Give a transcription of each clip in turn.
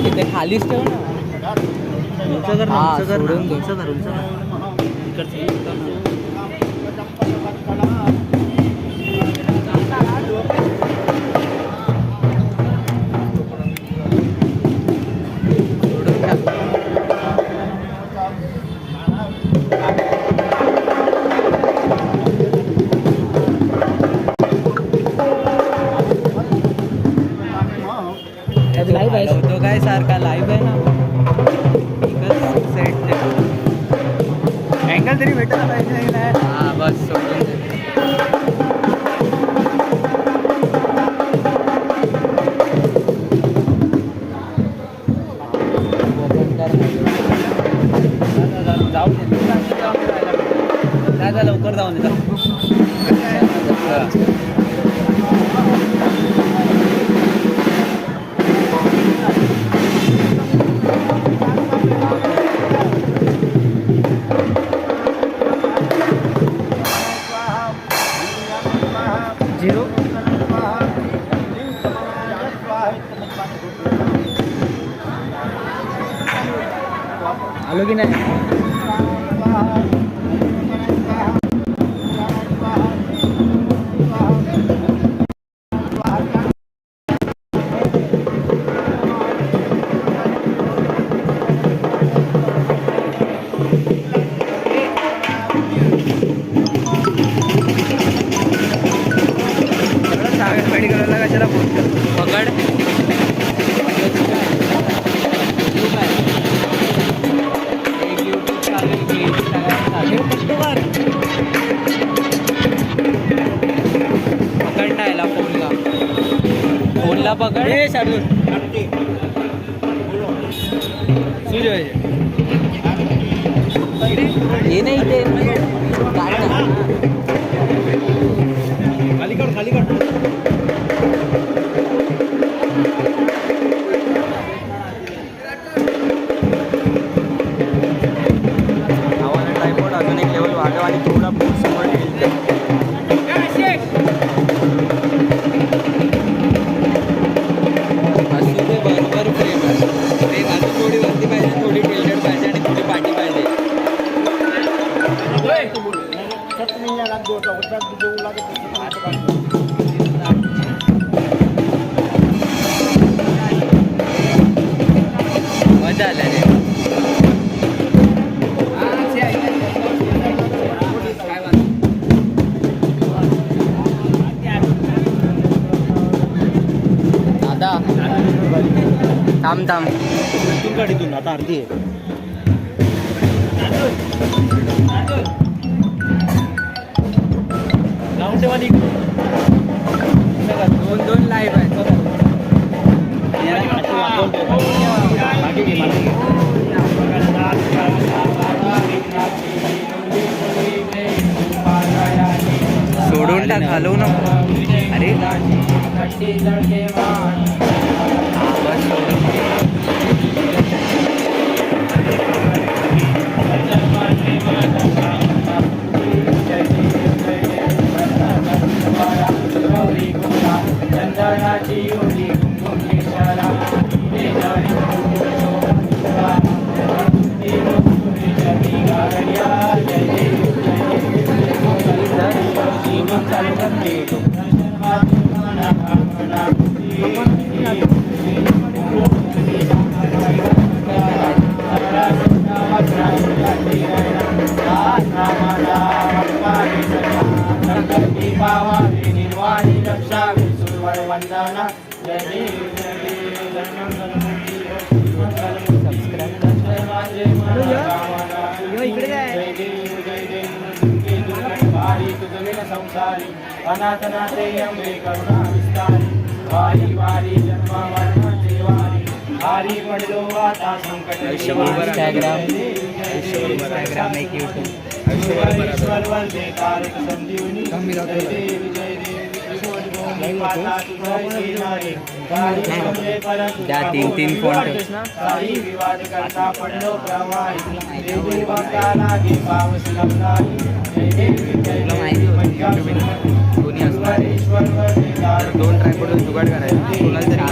तिथे खालीच ठेव ना. लाईव्ह आहे तो काय सारखा लाईव्ह आहे ना. अँगल तरी भेटला पाहिजे. हा बस सोडून जाऊ दादा लवकर जाऊन येतात. आलो की नाही. मेडिकलला कशाला फोन करतो. पकड पकडता याला फोनला पकड. हे नाही ते खाली काढ खाली काढ. आम्हाला ट्रायपॉड अजून एक लेवल वाढव आणि थोडा पूर समोर येईल. असू दे बरोबर फ्रेम अजून थोडी वरती पाहिजे, थोडी टेल्डेड पाहिजे आणि थोडी पाठी पाहिजे. मजा आल्या रे. दादा थांब थांब गाडीतून आता अर्धी आहे. दोन लाईव्ह आहेत. सोडून टाक, हलवू नको. अरे इंस्टाग्राम एक यूट्यूब त्या तीन फोन दोन्ही असणार. दोन ट्रायपॉड जुगाड करायचं कोणाला तरी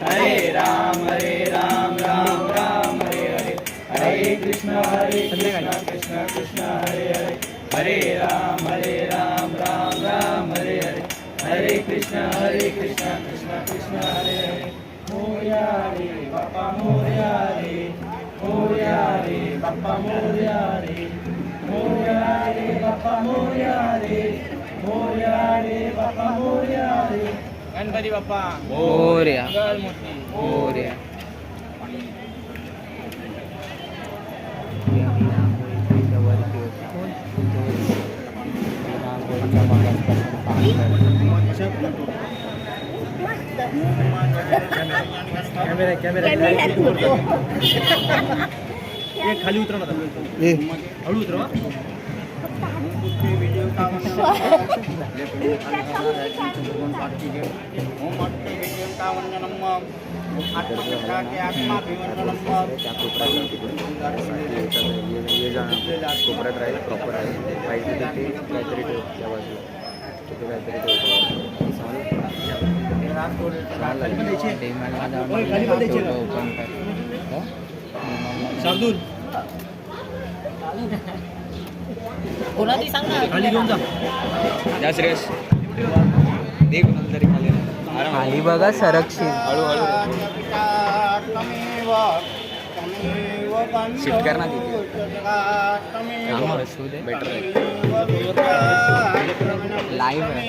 हरे राम राम राम हरे हरे हरे कृष्ण कृष्ण कृष्ण हरे हरे हरे राम राम राम हरे हरे हरे कृष्ण कृष्ण कृष्ण हरे हरे मोरया रे बाप्पा मोरया रे बाप्पा मोरया रे बाप्पा मोरया रे बाप्पा मोरया रे गणपती बाप्पा मोरया मोरया खाली उतरा ना हळू उतरा कोपऱ्यात राहील प्रॉपर आहे पाहिजे तिथे काहीतरी ठेव त्या बाजूला तिथे काहीतरी शार्दूल कोणाची सांग ना खाली घेऊन जा जा श्रेयस दे कोणाला तरी खाली खाली बघा सरकशील हळूहळू शिफ्ट कर ना तिथे बेटर लाईव्ह आहे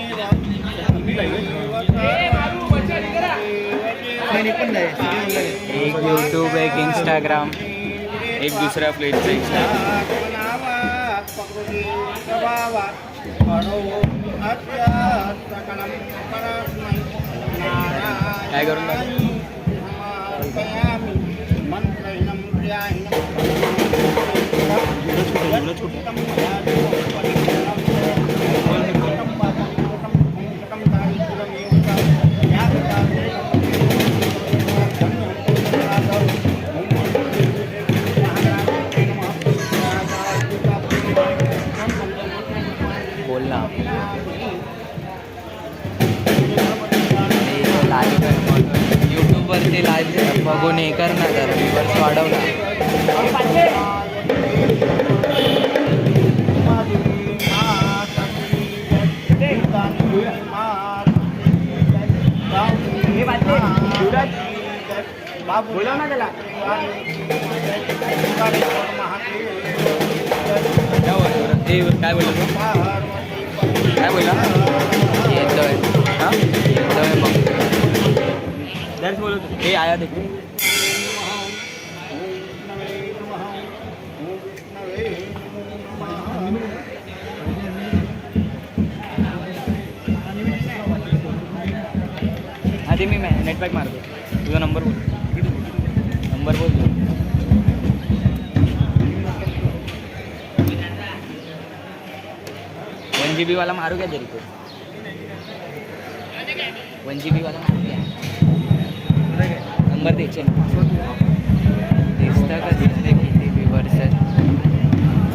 एक यूट्यूब एक इंस्टाग्राम एक दुसऱ्या प्लेटचं इंस्टा काय करून बोल ना लाईव्ह आहे यूट्यूबवरती लाईव्ह बघून हे कर ना जरा व्ह्यूअर्स वाढव ना बोला ना त्याला काय बोलला तू काय बोलला येतोय हां येतोय मग दर्श बोलत हे आया देखील आधी मी नेटपॅक मारतो तुझा नंबर बोल नंबर बोल 1 GB वाला मारू क्या तेरे को 1 GB वाला मारू क्या नंबर द्यायचे दिसतं का दिसते किती व्ह्यूअर्स आहेत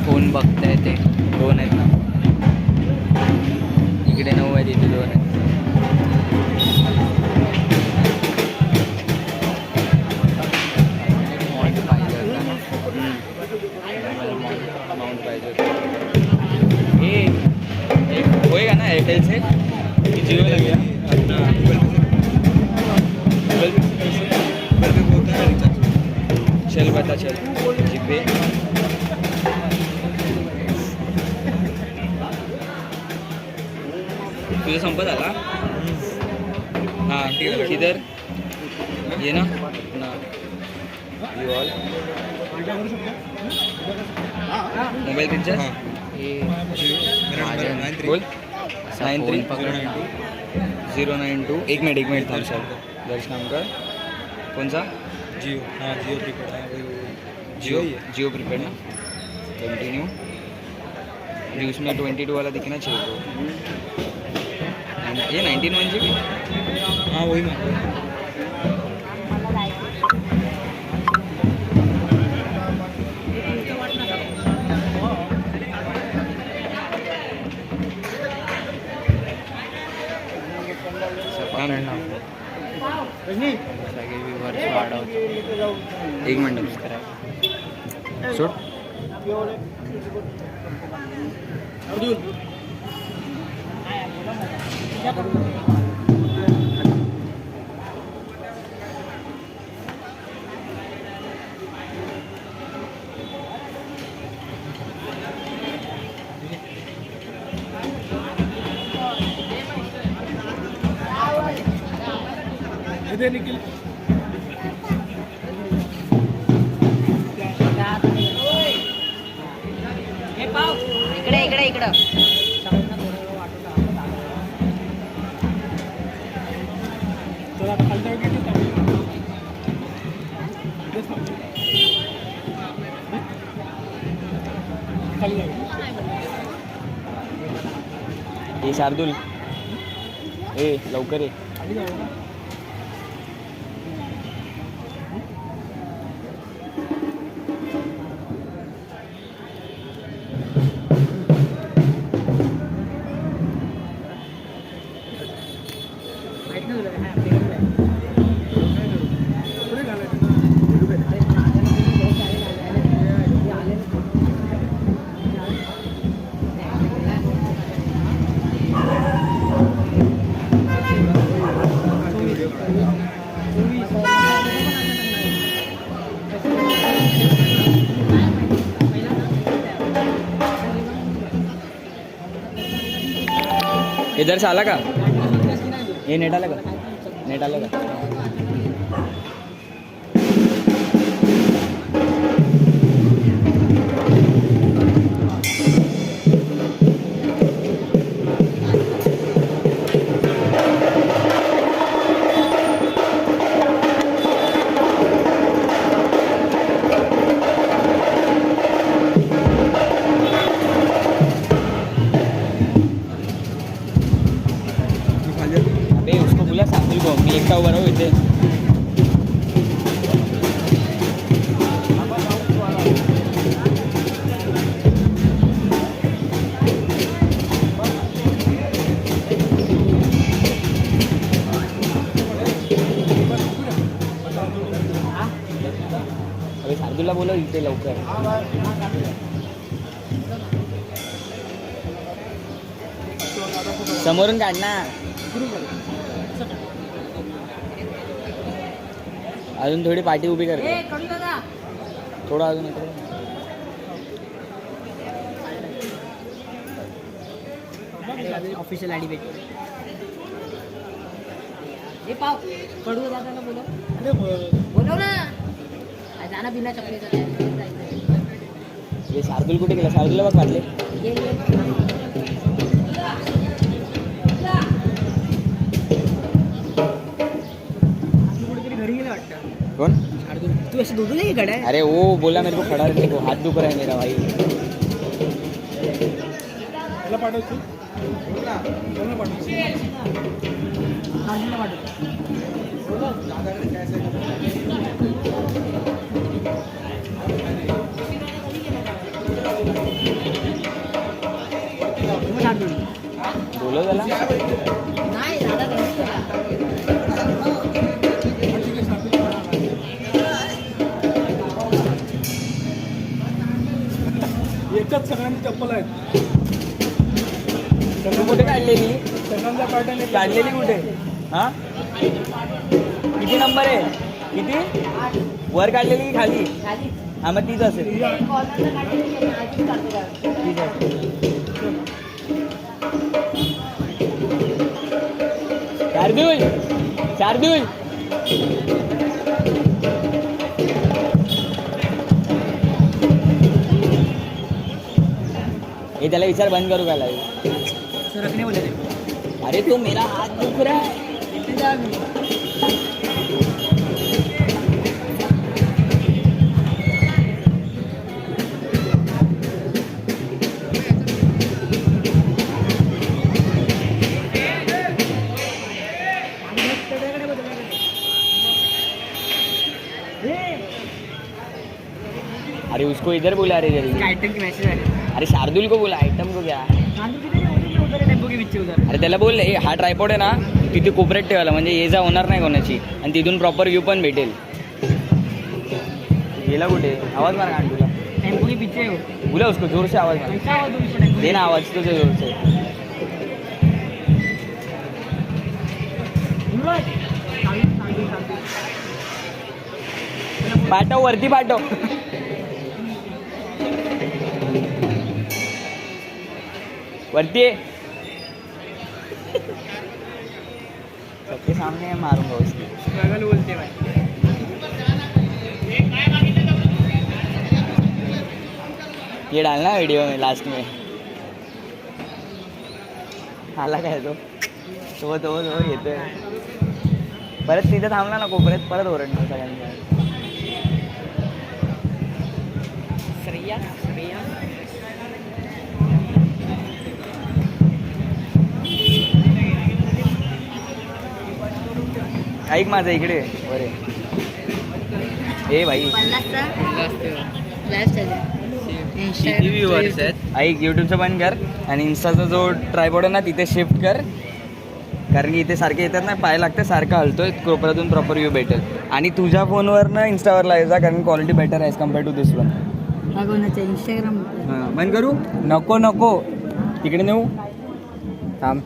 फोन बघताय ते 2 आहेत ना इकडे 9 आहेत इथे 2 आहेत मॉड पाहिजे होता ना माउंट पाहिजे हे एक होएगा ना एयरटेल से कि जियो लग गया अपना गूगल पे होता है रिचार्ज चल पता चल जीपे तुझं संपत आला हां ठीक आहे किधर ये ना यू ऑल मोबाईल रिचार्ज बोल 93 092 एक मिनिट थांब सर दर्शनामकर कोणचा जिओ हाँ जिओ प्रीपेड जियो प्रीपेड ना कंटिन्यू अभी उसमें 22 वाला दिखना चाहिए तो ये 19 1 GB हाँ वही मैं एक मिनट सोड इधर निकल इकडे इकडे इकडं तर आता खालच्या किती खाली ए शार्दुल ए लवकर ये इधर से आला का ये नेट आला का नेट आला का अबे उसको बोला साथी को मी एकटा उभा राहू इथे अबे शार्दूलला बोला इथे लवकर समोरून काढ ना अजून थोडी पाठी उभी कर थोडं अजून इकडे ऑफिशियल आयडी भेट हे पाव पडू दादाला बोलव अरे बोलव ना जाना बिना चपलीचा हे शार्दूल कुठे गेला शार्दूलला बघ वाटले ये घरी गेला वाटतं कौन तू ऐसे दूध नहीं खड़ा है अरे वो बोला मेरे को खड़ा रहने को हाथ दुख रहा है मेरा भाई त्याला पाठवतो कोणाला बोलो त्याला नाही दादा घरी गेला एकच सगळ्यांची चप्पल आहेत तू कुठे काढलेली सगळ्यांचा पॅटर्न काढलेली कुठे हा किती नंबर आहे किती वर काढलेली की खाली खाली हा मग तीच असेल कॉर्नरला काढलेली आधीच काढते तीच असेल शार्दूल शार्दूल हे त्याला विचार बंद करू का लाईव्ह? सर रखने बोले थे अरे तो मेरा हात दुख रहा है. अरे उसको इधर बुला रहे जल्दी. आइटम की मैसेज है अरे शार्दुल को बोला आयटम को क्या. उधर टेम्पो के पीछे उधर अरे त्याला बोल हा ट्रायपॉड आहे ना तिथे कोपऱ्यात ठेवायला म्हणजे ये जा होणार नाही कोणाची आणि तिथून प्रॉपर व्ह्यू पण भेटेल. गेला कुठे आवाज मार काढ तुला. टेम्पो के पीछे है वो बोला उसको जोर से आवाज मार. कैसा आवाज दो उसको टेम्पो दे ना आवाज तुझे जोर से. पाठव वरती पाठव. वरती है. सबके सामने मारूंगा उसको. स्ट्रगल बोलते भाई ये डालना वीडियो में लास्ट में. आला काय तो येतोय. परत तिथे थांबला ना कोपऱ्यात परत ओरडणार सगळ्यांना. श्रेया श्रेया ऐक माझं इकडे बरे. ए भाई किती व्ह्यूअर्स ऐक यूट्यूबचं बंद कर आणि इन्स्टाचा जो ट्रायपॉड आहे ना तिथे शिफ्ट कर. कारण की इथे सारखे येतात ना पाय लागते सारखं हलतोय कोपऱ्यातून प्रॉपर व्ह्यू भेटेल. आणि तुझ्या फोनवर ना इन्स्टावर लावायचा कारण क्वालिटी बेटर आहे compare to this one. Instagram हां बंद करू नको तिकडे नेऊ थांब.